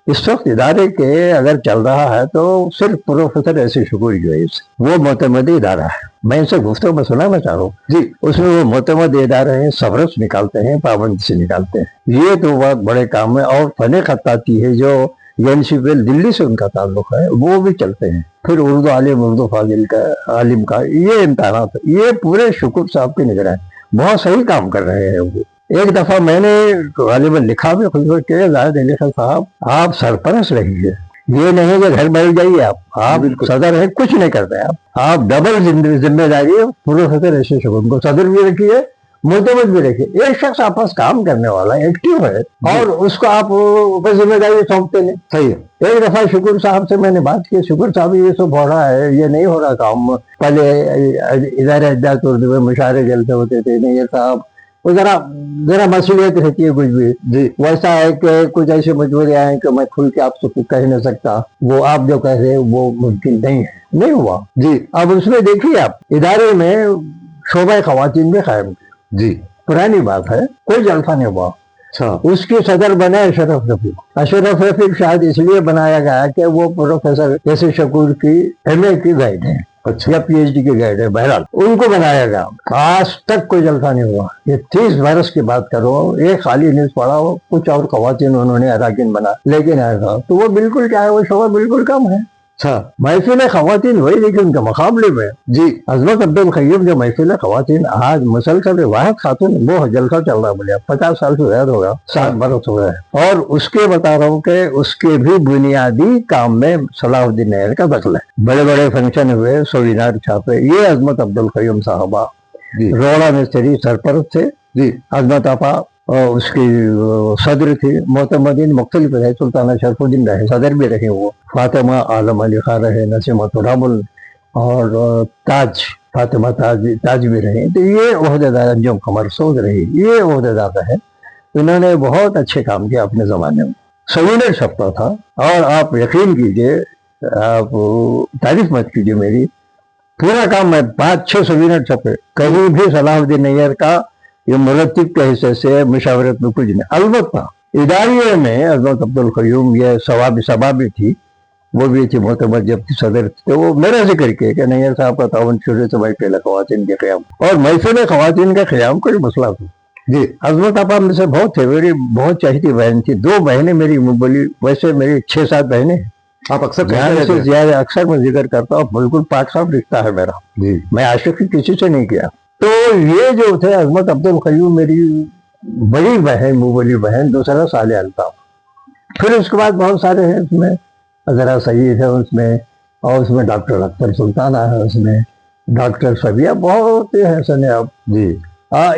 اس وقت ادارے کے اگر چل رہا ہے تو صرف پروفیسر ایسے شکور جو ہے وہ معتمد ادارہ ہے. میں ان سے گفتگو میں سنانا چاہ رہا ہوں جی. اس میں وہ معتمد ادارے ہیں، سبرس نکالتے ہیں، پابندی سے نکالتے ہیں. یہ تو بہت بڑے کام ہے. اور فن خطاطی ہے جو یونیورسٹی دلی سے ان کا تعلق ہے، وہ بھی چلتے ہیں. پھر اردو عالم، اردو فاضل کا عالم کا یہ امتحانات، یہ پورے شکر صاحب کی نگرانی بہت صحیح کام کر رہے ہیں وہ. ایک دفعہ میں نے غالباً لکھا بھی خود کہ زاہد علی خان صاحب آپ سرپرست رہیے، یہ نہیں کہ گھر بیٹھ جائیے آپ صدر ہے، کچھ نہیں کرتے آپ ڈبل ذمہ داری ہے. پروفیسر ایسے شکر کو صدر بھی رکھیے، معتمد بھی رکھیے. ایک شخص آپس کام کرنے والا ایکٹیو ہے اور اس کو آپ اوپر ذمہ داری سونپتے نہیں. صحیح ہے. ایک دفعہ شکر صاحب سے میں نے بات کی، شکر صاحب یہ سب ہو رہا ہے، یہ نہیں ہو رہا کام. پہلے ادارہ اجلاس اردو میں مشاعرے جلسے ہوتے تھے، نہیں یہ صاحب وہ ذرا مسئولیت رہتی ہے کچھ بھی جی. ویسا ہے کہ کچھ ایسے مجبوریاں ہیں کہ میں کھل کے آپ سے کچھ کہہ نہیں سکتا، وہ آپ جو کہہ رہے وہ ممکن نہیں ہے، نہیں ہوا جی. اب اس میں دیکھیے آپ ادارے میں شعبہ خواتین بھی قائم کی جی. پرانی بات ہے، کوئی جلسہ نہیں ہوا. اس کی صدر بنے اشرف رفیق. اشرف رفیق شاید اس لیے بنایا گیا کہ وہ پروفیسر ایسے شکور کی ایم اے کی گائیڈ ہے یا پی ایچ ڈی کی گائیڈ ہے. بہرحال ان کو بنایا گیا. آج تک کوئی جلسہ نہیں ہوا. یہ 30 برس کی بات کرو، ایک خالی نیوز پڑا ہو کچھ اور خواتین انہوں نے اراکین بنا، لیکن ایسا تو وہ بالکل کیا ہے، وہ شعبہ بالکل کم ہے. محفل خواتین وہی، لیکن ان کے مقابلے میں جی عظمت عبدالقیوم جو محفل خواتین آج مسلسل واحد خاتون وہ جلسہ چل رہا ہے، بولے 50 سال سے زیادہ ہوگا، 7 برس ہو گئے. اور اس کے بتا رہا ہوں کہ اس کے بھی بنیادی کام میں صلاح الدین نیر کا دخل ہے. بڑے بڑے فنکشن ہوئے، سوینار چھاپے، یہ عظمت عبدالقیوم صاحبہ روڑا مستری سرپرست تھے جی. عظمت آپا اس کی صدر تھی. معتمدین مختلف رہے، سلطانہ شرف الدین رہے، صدر بھی رہے، وہ فاطمہ عالم علی خان رہے، نسیمۃ الرحمن اور تاج فاطمہ تاج بھی رہے. تو یہ عہدیدار انجم قمر سوز رہی، یہ عہدیدار ہے. انہوں نے بہت اچھے کام کیا اپنے زمانے میں. سوینر چھپتا تھا اور آپ یقین کیجئے، آپ تعریف مت کیجئے میری، پورا کام میں 5-6 سوینر چھپے. کہیں بھی صلاح الدین نیر کا یہ مرتب کے حصے سے مشاورت میں کچھ نہیں. البتہ اداریے میں عظمت عبدالقیوم یہ سبا بھی تھی، وہ بھی تھی معتمد جب صدر تھے. وہ میرا ذکر کیا کہ نیر صاحب کا تعاون شروع سے محفل خواتین کے قیام اور محفل خواتین کا قیام کوئی مسئلہ تھا جی. عظمت آپا میں سے بہت تھے، میری بہت چاہتی بہن تھی. 2 بہنیں میری بولی، ویسے میری 6-7 بہنیں. آپ اکثر میں ذکر کرتا ہوں، بالکل پاک صاحب رشتہ ہے میرا جی. میں عاشقی کسی سے نہیں کیا. تو یہ جو تھے عظمت عبدالقیوم میری بڑی بہن، بولی بہن. دوسرا صالح الطاف. پھر اس کے بعد بہت سارے ہیں، اس میں ذرا سعید ہے اس میں، اور اس میں ڈاکٹر اختر سلطانہ ہے، اس میں ڈاکٹر صبیہ، بہت ہے سنے اب جی.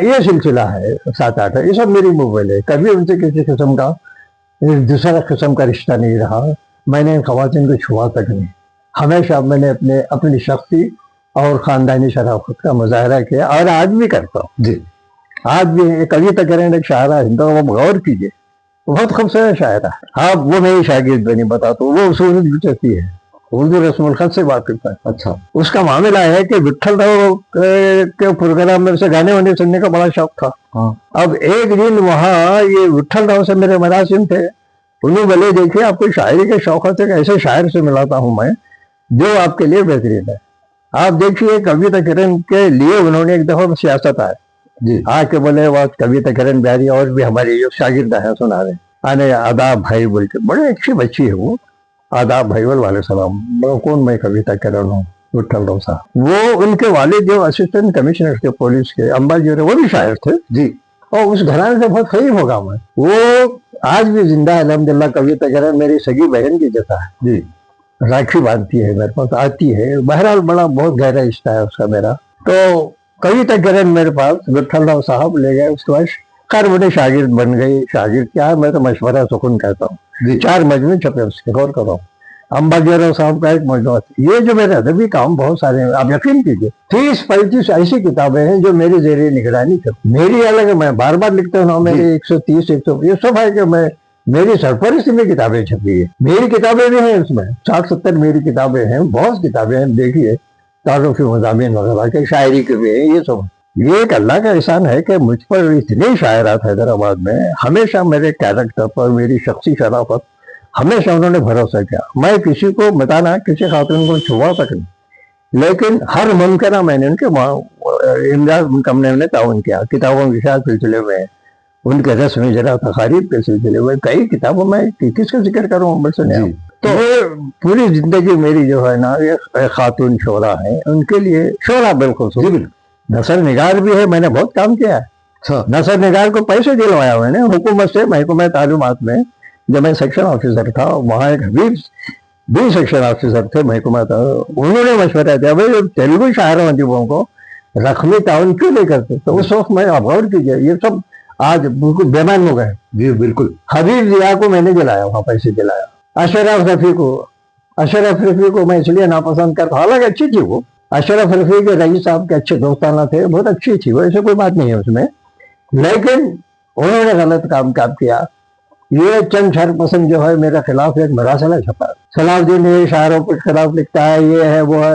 یہ سلسلہ ہے 7-8 ہے. یہ سب میری موبائل ہے. کبھی ان سے کسی قسم کا دوسرا قسم کا رشتہ نہیں رہا. میں نے ان خواتین کو چھوا تک نہیں. ہمیشہ میں نے اپنی شخصی اور خاندانی شرافت کا مظاہرہ کیا، اور آج بھی کرتا ہوں جی. آج بھی کویتا کریں ایک شاعرہ ہندو، وہ غور کیجیے، بہت خوبصورت شاعرہ ہے. آپ وہ میری شاگرد بنی بتاتا ہوں، وہ اصول دلچسپی ہے، اردو رسم الخط سے واقف ہے. اچھا. اس کا معاملہ ہے کہ وٹھل راؤ کے پروگرام میں سے گانے وانے سننے کا بڑا شوق تھا. اب ایک دن وہاں یہ وٹھل راؤ سے میرے مراسم تھے. انہوں بولے دیکھیے آپ کو شاعری کے شوق ہے، ایک ایسے شاعر سے ملاتا ہوں میں جو آپ کے لیے بہترین ہے. آپ دیکھیے کویتا کرن کے لیے انہوں نے ایک دفعہ سیاست آئے جی. آ کے بولے وہ کویتا کرن بیاری اور بھی ہماری جو شاگرد ہیں سنا رہے آنے آداب بھائی بول کے، بڑے اچھی بچی ہے وہ. آداب بھائی وعلیکم السلام. کون میں کویتا کرن ہوں، وٹھل راؤ صاحب. وہ ان کے والد جو اسسٹنٹ کمشنر تھے پولیس کے، امبا جی، وہ بھی شاعر تھے جی. اور اس گھرانے سے بہت قریب ہوگا میں. وہ آج بھی زندہ ہے الحمدللہ. کویتا کرن میری سگی بہن کی جیسا ہے جی. راکھی باندھتی ہے میرے پاس، آتی ہے. بہرحال بڑا بہت گہرا رشتہ ہے اس کا میرا. تو کویتا کرن میرے پاس وٹھل راؤ صاحب لے گئے. اس کے بعد خیر بڑے شاگرد بن گئی. شاگرد کیا ہے، میں تو مشورہ سکون کہتا ہوں جی. 4 مجموعے چھپے اس کے، غور کرو. امبا جیرو صاحب کا ایک مجموعہ. یہ جو میرے ادبی کام بہت سارے ہیں، آپ یقین کیجیے 30-35 ایسی کتابیں ہیں جو میری زیر نگرانی چھپی. میری الگ، میں بار بار لکھتا ہوں، میری 130 یہ سب ہے کہ میں میری سرپرستی میں کتابیں چھپی ہے. میری کتابیں بھی ہیں اس میں 60-70 میری کتابیں ہیں. بہت کتابیں ہیں، دیکھیے تعارفی مضامین وغیرہ کے، شاعری کے بھی ہیں. یہ سب یہ ایک اللہ کا احسان ہے کہ مجھ پر اتنے شاعرات حیدرآباد میں ہمیشہ میرے کیریکٹر پر، میری شخصی شرافت ہمیشہ انہوں نے بھروسہ کیا. میں کسی کو بتانا کسی خاتون کو چھوا تک نہیں, لیکن ہر ممکنہ میں نے ان کے امداد ان نے تعاون کیا. کتابوں کے شاید سلسلے میں, ان کے رسم اجرا تقاریب کے سلسلے میں, کئی کتابوں میں کس کا ذکر کروں بس نہیں. تو پوری زندگی میری جو ہے نا یہ خاتون شعرا ہیں, ان کے لیے شعرا بالخصوص. نثر نگار بھی ہے, میں نے بہت کام کیا ہے. نثر نگار کو پیسے دلوایا میں نے حکومت سے. محکمہ تعلیمات میں جب میں سیکشن آفیسر تھا, وہاں ایک حبیب بھی سیکشن آفیسر تھے محکمہ تھا, انہوں نے مشورہ دیا بھائی تیلگو شاعروں ادیبوں کو رقمی تعاون کیوں نہیں کرتے. تو اس وقت میں آپ غور کیجیے, یہ سب آج بالکل بیمان ہو گئے. جی بالکل. حبیب ضیاء کو میں نے دلایا, وہاں پیسے دلایا. اشرف رفیع کو میں اس لیے ناپسند کرتا, حالانکہ اچھی تھی وہ. اشرف رفیع کے رئیس صاحب کے اچھے دوستانہ تھے, بہت اچھی تھی وہ, ایسے کوئی بات نہیں ہے اس میں, لیکن انہوں نے غلط کام کیا. یہ چند شر پسند جو ہے میرے خلاف ایک مراسلہ چھپا. صلاح الدین یہ شاعروں کے خلاف لکھتا ہے, یہ ہے وہ ہے.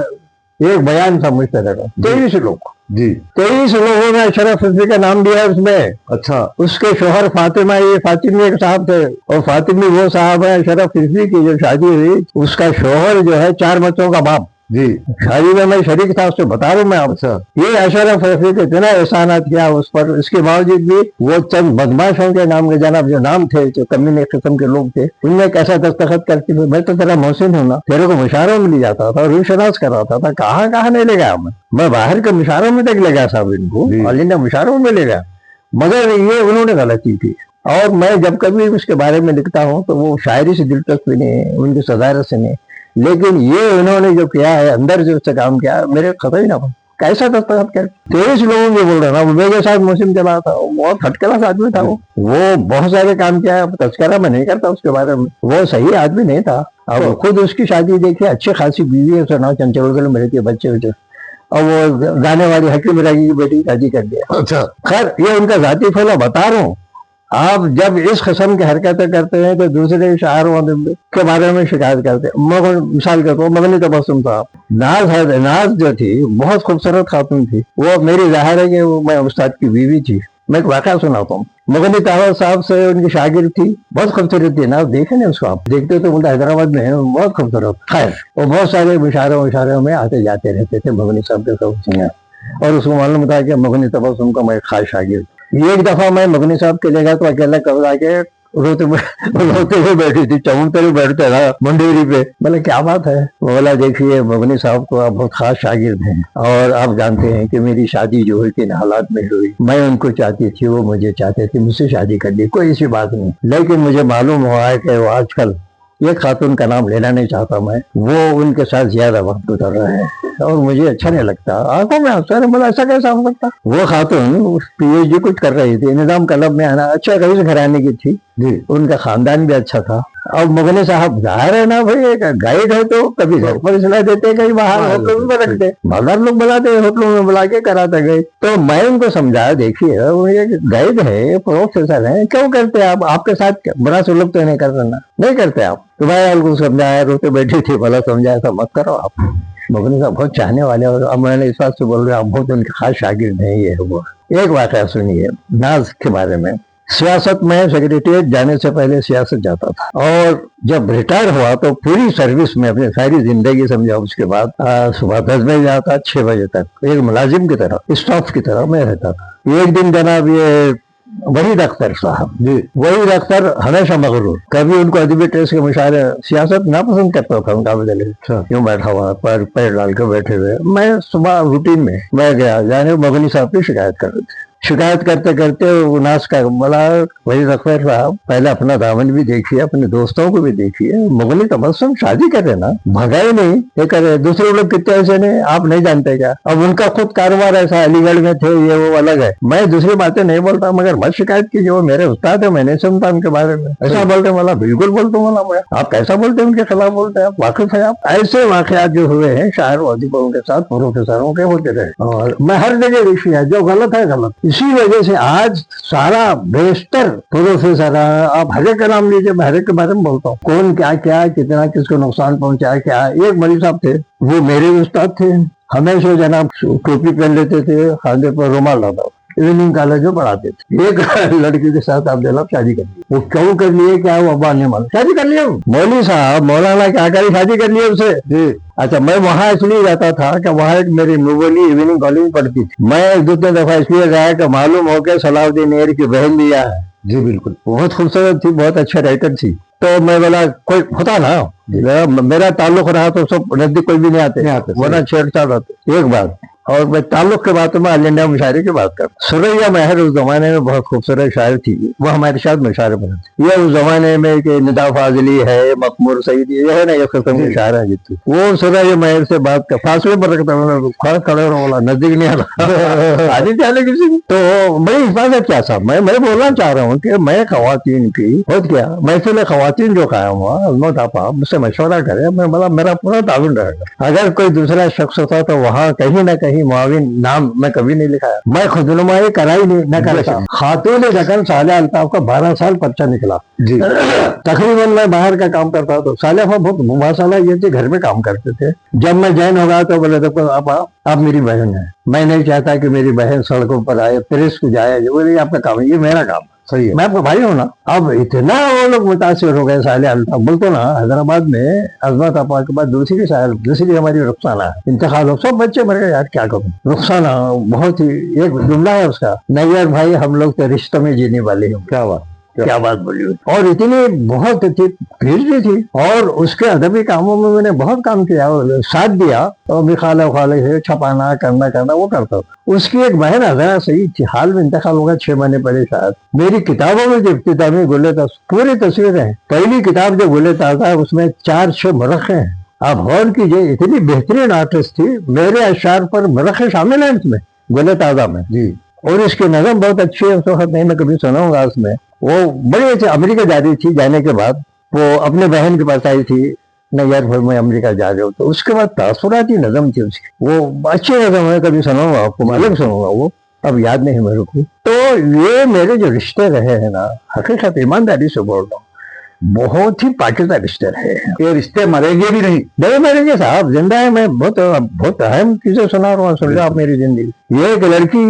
ایک بیان تھا مجھ طرح کا, 23 لوگ. جی 23 لوگوں نے اشرف رفیع کا نام دیا اس میں. اچھا. اس کے شوہر فاطمہ, یہ فاطمی ایک صاحب تھے, اور فاطمی وہ صاحب ہے. اشرف رفیع کی جو شادی ہوئی, اس کا شوہر جو ہے 4 بچوں کا باپ. جی شادی میں شریک تھا, اس سے بتا رہا ہوں میں آپ سے. یہ اشرف رفیع کے اتنا احسانات کیا اس پر, اس کے باوجود بھی وہ چند بدماشوں کے نام کے جناب جو نام تھے, جو کمینے قسم کے لوگ تھے, ان میں کیسا دستخط کرتی تھی. میں تو تیرا محسن ہوں نا, تیرے کو مشاعروں میں لے جاتا تھا, روح شناس کراتا تھا. کہاں نہیں لے گیا میں باہر کے مشاعروں میں تک لے گیا صاحب ان کو, آل انڈیا مشاعروں میں لے گیا. مگر یہ انہوں نے غلطی کی. اور میں جب کبھی اس کے بارے میں لکھتا ہوں تو وہ شاعری سے دلچسپی نہیں, ان کی صدارت سے نہیں, لیکن یہ انہوں نے جو کیا ہے اندر جو سے کام کیا, میرے خطا ہی نہ ہو. کیسا دستخط کر 23 لوگوں کے بول رہا نا. وہ میرے ساتھ موسم چلا تھا, بہت تھرڈ کلاس آدمی تھا وہ بہت سارے کام کیا ہے, تذکرہ میں نہیں کرتا اس کے بارے میں. وہ صحیح آدمی نہیں تھا. اور خود اس کی شادی دیکھی, اچھی خاصی بیوی ہے, اس کا نام چنچل میں رہتی ہے, بچے, اور وہ گانے والی حکیم راگی کی بیٹی شادی کر دیا. اچھا. خیر یہ ان کا ذاتی پھیلا بتا رہا ہوں. آپ جب اس قسم کی حرکتیں کرتے ہیں تو دوسرے شاعروں کے بارے میں شکایت کرتے ہیں. میں مثال کرتا ہوں, مغنی تبسم صاحب, ناز جو تھی بہت خوبصورت خاتون تھی. وہ میری ظاہر ہے کہ میں استاد کی بیوی تھی. میں ایک واقعہ سناتا ہوں. مغنی طاہر صاحب سے ان کی شاگرد تھی, بہت خوبصورت تھی. ناز دیکھے نا اس کو, آپ دیکھتے تو بولتا حیدرآباد میں ہے, بہت خوبصورت. خیر وہ بہت سارے مشاعروں میں آتے جاتے رہتے تھے مغنی صاحب کے ساتھ, اور اس کو معلوم تھا کہ مغنی تبسم کا میں خاص شاگرد. ایک دفعہ میں مغنی صاحب کے لے گیا تو اکیلا کب آ کے روتے ہوئے بیٹھی تھی, چمکتے ہوئے بیٹھتے تھا منڈیری پہ. بولے کیا بات ہے؟ بولا دیکھیے مغنی صاحب کو آپ بہت خاص شاگرد ہیں, اور آپ جانتے ہیں کہ میری شادی جو ہوئی کن حالات میں ہوئی. میں ان کو چاہتی تھی, وہ مجھے چاہتے تھے, مجھ سے شادی کر لی, کوئی ایسی بات نہیں. لیکن مجھے معلوم ہوا ہے کہ وہ آج کل ایک خاتون کا نام لینا نہیں چاہتا میں, وہ ان کے ساتھ زیادہ وقت گزر رہے ہیں, اور مجھے اچھا نہیں لگتا. آنکھوں میں افسر بولا ایسا کیسا ہو سکتا. وہ خاتون PhD کچھ کر رہی تھی, نظام کلب میں آنا, اچھا رئیس گھرانے کی تھی, ان کا خاندان بھی اچھا تھا. اور مغنی صاحب ظاہر ہے نا بھائی, ایک گائیڈ ہے تو کبھی گھر پر سلا دیتے, کہیں باہر ہوٹلوں میں رکھتے, بازار لوگ بلاتے, ہوٹلوں میں بلا کے کراتے گئے. تو میں ان کو سمجھایا, دیکھیے وہ ایک گائیڈ ہے, پروفیسر ہے, کیوں کرتے آپ کے ساتھ برا سلوک تو نہیں نہیں کرتے آپ. تو میں کو سمجھایا, روتے بیٹھی تھی, بھلا سمجھایا تو مت کرو آپ. مغنی صاحب بہت چاہنے والے, اور میں نے اس بات سے بول رہے آپ بہت ان کے خاص شاگرد ہیں. یہ وہ ایک واقعہ سنیے ناز کے بارے میں. سیاست میں سیکریٹریٹ جانے سے پہلے سیاست جاتا تھا, اور جب ریٹائر ہوا تو پوری سروس میں اپنی ساری زندگی سمجھا. اس کے بعد صبح 10 بجے جاتا, 6 بجے تک ایک ملازم کی طرح, اسٹاف کی طرح میں رہتا تھا. ایک دن جناب یہ وحید اختر صاحب, وحید اختر ہمیشہ مغرور, کبھی ان کو ادبی ٹریس کے مشاعرے, سیاست ناپسند کرتا تھا ان کا بدلے, کیوں بیٹھا ہوا پیر ڈال کے بیٹھے ہوئے. میں صبح روٹین میں گیا, یعنی مغنی صاحب کی شکایت کر رہے تھے. شکایت کرتے کرتے ناز کا بولا, وحید اختر صاحب پہلے اپنا دامن بھی دیکھیے, اپنے دوستوں کو بھی دیکھیے. مغنی تبسم شادی کرے نا, بھگائے نہیں, یہ کرے. دوسرے لوگ کتنے ایسے نہیں, آپ نہیں جانتے کیا. اب ان کا خود کاروبار ایسا, علی گڑھ میں تھے, یہ وہ الگ ہے. میں دوسری باتیں نہیں بولتا, مگر مت شکایت کیجیے, وہ میرے استاد ہے, میں نہیں سنتا ان کے بارے میں. ایسا بولتے والا بالکل بولتا ہوں والا, آپ کیسا بولتے ہیں ان کے خلاف بولتے ہیں, آپ واقف ہیں آپ. ایسے واقعات جو ہوئے ہیں شاعر و ادیبوں کے ساتھ, پروفیسروں کے ہوتے رہے, اور میں ہر جگہ دیکھی ہے جو غلط ہے غلط. اسی وجہ سے آج سارا بیشتر پروفیسر, آپ ہر ایک کا نام لیجیے, میں ہر ایک کے بارے میں بولتا ہوں, کون کیا کیا, کتنا کس کو نقصان پہنچایا کیا. ایک مولوی صاحب تھے, وہ میرے استاد تھے, ہمیشہ جناب ٹوپی پہن لیتے تھے, خاندے پر رومال ڈالا, ایوننگ کالج میں پڑھاتے تھے. ایک لڑکی کے ساتھ آپ جناب شادی کر لی. وہ کیوں کر لیے کیا وہ ابا نے معلوم, شادی کر لیا. مولوی صاحب مولانا کیا کری شادی کر لی اسے. اچھا میں وہاں اس لیے جاتا تھا کہ وہاں ایک میری نوبلی ایوننگ کالج پڑھتی تھی. میں ایک دو تین دفعہ اس لیے گیا کہ معلوم ہو کے صلاح الدین ایئر کی بہن بھی ہے. جی بالکل, بہت خوبصورت تھی, بہت اچھے رائٹر تھی. تو میں بولا کوئی ہوتا نا, میرا تعلق رہا تو سب نزدیک کوئی بھی نہیں آتے ورنہ چھیڑ چھاڑ ہوتے. ایک بات اور میں تعلق کے بات میں آل انڈیا مشاعرے کی بات کروں. سریا مہر اس زمانے میں بہت خوبصورت شاعر تھی, وہ ہمارے ساتھ مشاعرے بنے تھے. یہ اس زمانے میں کہ ندا فاضلی ہے, مقبول سعیدی, یہ ہے نا یہ قسم کے شاعر ہیں جتنے. وہ سریا مہر سے بات کر فاصلے پر رکھتا کھڑے رہو, بولا نزدیک نہیں آنا آدھی چاہے کسی کو. تو بڑی حفاظت کیا صاحب, میں بولنا چاہ رہا ہوں کہ میں خواتین کی بہت کیا محفل خواتین جو قائم ہوا عظمت آپ مجھ سے مشورہ کرے, میں بولا میرا پورا تعاون رہے گا. اگر کوئی دوسرا شخص ہوتا تو وہاں کہیں نہ کہیں معاون نام میں کبھی نہیں لکھایا. میں خود نمائی کرائی نہیں نہ کرتا. خاتون دکن صالح الطاف کا 12 سال پرچہ نکلا. جی تقریباً میں باہر کا کام کرتا تو صالح بہت مواصلہ یہ تھی, گھر میں کام کرتے تھے. جب میں جوائن ہو گیا تو بولے دیکھو آپ میری بہن ہے, میں نہیں چاہتا کہ میری بہن سڑکوں پر آئے پریس کو جائے. بولے آپ کا کام ہے, یہ میرا کام ہے. صحیح ہے, میں آپ کا بھائی ہوں نا. اب اتنا وہ لوگ متاثر ہو گئے صالح الطاف. بولتے نا حیدرآباد میں عظمت آپا کے بعد دوسری ہماری رخسانہ انتقال ہو, سب بچے مر گئے. یار کیا کروں, رخسانہ بہت ہی ایک جملہ ہے اس کا, نیئر بھائی ہم لوگ تو رشتوں میں جینے والے ہیں. کیا بات بولی. اور اتنی بہت تھی, بھیڑ بھی تھی, اور اس کے ادبی کاموں میں نے بہت کام کیا, ساتھ دیا. اور بھی خالہ سے چھپانا کرنا وہ کرتا. اس کی ایک بہن حضرا صحیح تھی, حال میں انتقال ہوگا 6 مہینے پہلے شاید. میری کتابوں میں جو افتتامی گلے تھا پوری تصویریں ہیں. پہلی کتاب جو گلے تازہ اس میں 4-6 مرخے ہیں. آپ غور کیجیے, اتنی بہترین آرٹسٹ تھی. میرے اشعار پر مرخے شامل ہیں اس میں گلے تازہ میں. جی اور اس کی نظم بہت اچھی ہے, اس وقت نہیں میں کبھی سنا ہوں گا. اس میں وہ بڑی اچھی امریکہ جا رہی تھی, جانے کے بعد وہ اپنے بہن کے پاس آئی تھی, نہیں یار پھر میں امریکہ جا رہا ہوں. تو اس کے بعد تاثراتی نظم تھی اس کی, وہ اچھی نظم ہے, کبھی سناؤں گا آپ کو, معلوم سنوں گا, وہ اب یاد نہیں میرے کو. تو یہ میرے جو رشتے رہے ہیں نا, حقیقت ایمانداری سے بول رہا ہوں, بہت ہی پاکیزہ رشتے رہے ہیں. یہ رشتے مریں گے بھی نہیں مریں گے صاحب, زندہ ہے. میں بہت اہم چیزیں سنا رہا ہوں, سن لیا آپ میری زندگی. یہ ایک لڑکی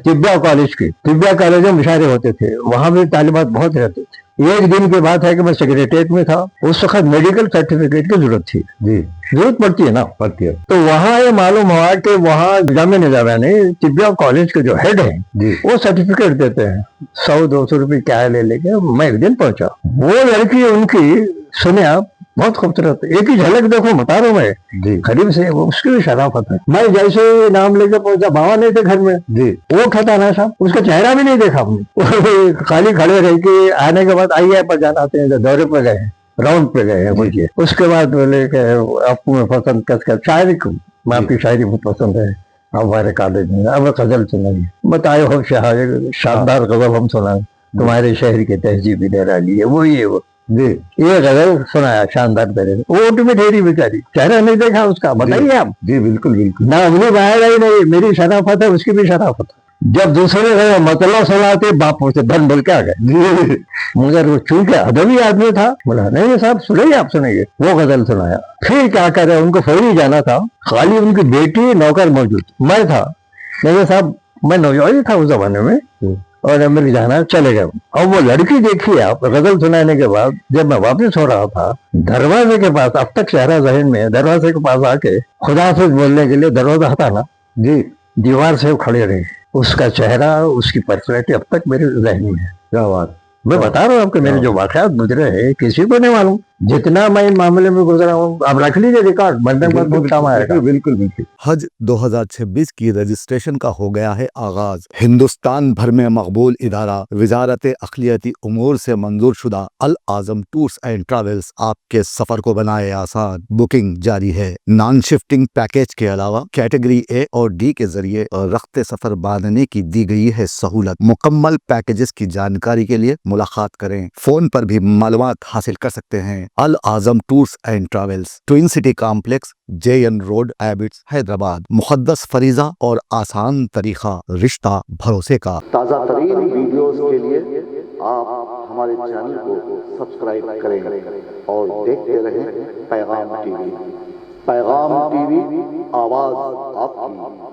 طبیہ کالج کی, طبیہ کالج میں مشاعرے ہوتے تھے, وہاں بھی طالبات بہت رہتے تھے. ایک دن کی بات ہے کہ میں سیکریٹریٹ میں تھا, اس وقت میڈیکل سرٹیفکیٹ کی ضرورت تھی. جی ضرورت پڑتی ہے نا, پڑتی ہے. تو وہاں یہ معلوم ہوا کہ وہاں جامعہ نظامیہ طبیہ کالج کے جو ہیڈ ہیں جی وہ سرٹیفکیٹ دیتے ہیں, 100-200 روپے کیا لے کے. میں ایک دن پہنچا, وہ لڑکی ان کی سنے آپ بہت خوبصورت, ایک ہی جھلک دیکھو بتا رہا ہوں میں قریب سے, اس کی بھی شرافت ہے. میں جیسے نام لے کے پہنچا, بابا نہیں تھے گھر میں. جی وہ کھتا نا صاحب, اس کا چہرہ بھی نہیں دیکھا ہم نے, خالی کھڑے رہ کے آنے کے بعد آئیے پر جانا آتے ہیں, دورے پہ گئے ہیں, راؤنڈ پہ گئے ہیں مجھے. اس کے بعد بولے کہ آپ کو میں پسند کر شاعری کو, میں آپ کی شاعری بہت پسند ہے, آپ ہمارے کالج میں اب غزل سنائیے. بتائے ہو شاندار غزل ہم سنائیں, تمہارے شہر کی تہذیب ادھر لی ہے, وہ یہ وہ جی یہ غزل سنایا شاندار طرح سے. وہ اٹھ ٹھہری بیچاری, چہرہ نہیں دیکھا اس کا. بتائیے آپ. جی بالکل بالکل, نہ اگلی باہر آئی نہیں, میری شرافت ہے, اس کی بھی شرافت ہے. جب دوسرے مطلع سناتے باپ سے بن بول کے آ گئے, مگر وہ چونکہ ادبی آدمی تھا, بولا نہیں صاحب سنائیے, آپ سنائیے. وہ غزل سنایا. پھر کیا کرے, ان کو فوری جانا تھا, خالی ان کی بیٹی نوکر موجود, میں تھا. نہیں صاحب میں نوجوان تھا اس زمانے میں, اور میرے جانا چلے گئے. اور وہ لڑکی دیکھیے آپ, غزل سنانے کے بعد جب میں واپس ہو رہا تھا, دروازے کے پاس, اب تک چہرہ ذہن میں, دروازے کے پاس آ کے خدا حافظ بولنے کے لیے دروازہ ہٹا نا جی, دیوار سے کھڑے رہے. اس کا چہرہ, اس کی پرسنالٹی اب تک میرے ذہن میں ہے. کیا بات, میں بتا رہا ہوں آپ کو, میرے جو واقعات گزرے ہیں کسی کو نہیں معلوم, جتنا میں ان معاملے میں گزرا ہوں. آپ رکھ لیجیے ریکارڈ, مرنے کے بعد بہت کام آئے گا. بالکل بالکل. حج 2026 کی رجسٹریشن کا ہو گیا ہے آغاز. ہندوستان بھر میں مقبول ادارہ وزارت اقلیتی امور سے منظور شدہ العظم ٹورز اینڈ ٹریولز آپ کے سفر کو بنائے آسان. بکنگ جاری ہے. نان شفٹنگ پیکیج کے علاوہ کیٹیگری اے اور ڈی کے ذریعے رخت سفر باندھنے کی دی گئی ہے سہولت. مکمل پیکیجز کی جانکاری کے لیے ملاقات کریں. فون پر بھی معلومات حاصل کر سکتے ہیں. Al Azam tours and travels, twin city complex, JN road, Abids, Hyderabad. مقدس فریضہ اور آسان طریقہ, رشتہ بھروسے کا. تازہ ترین ویڈیوز کے لیے آپ ہمارے چینل کو سبسکرائب کریں اور دیکھتے رہیں پیغام ٹی وی. پیغام ٹی وی, آواز آپ کی.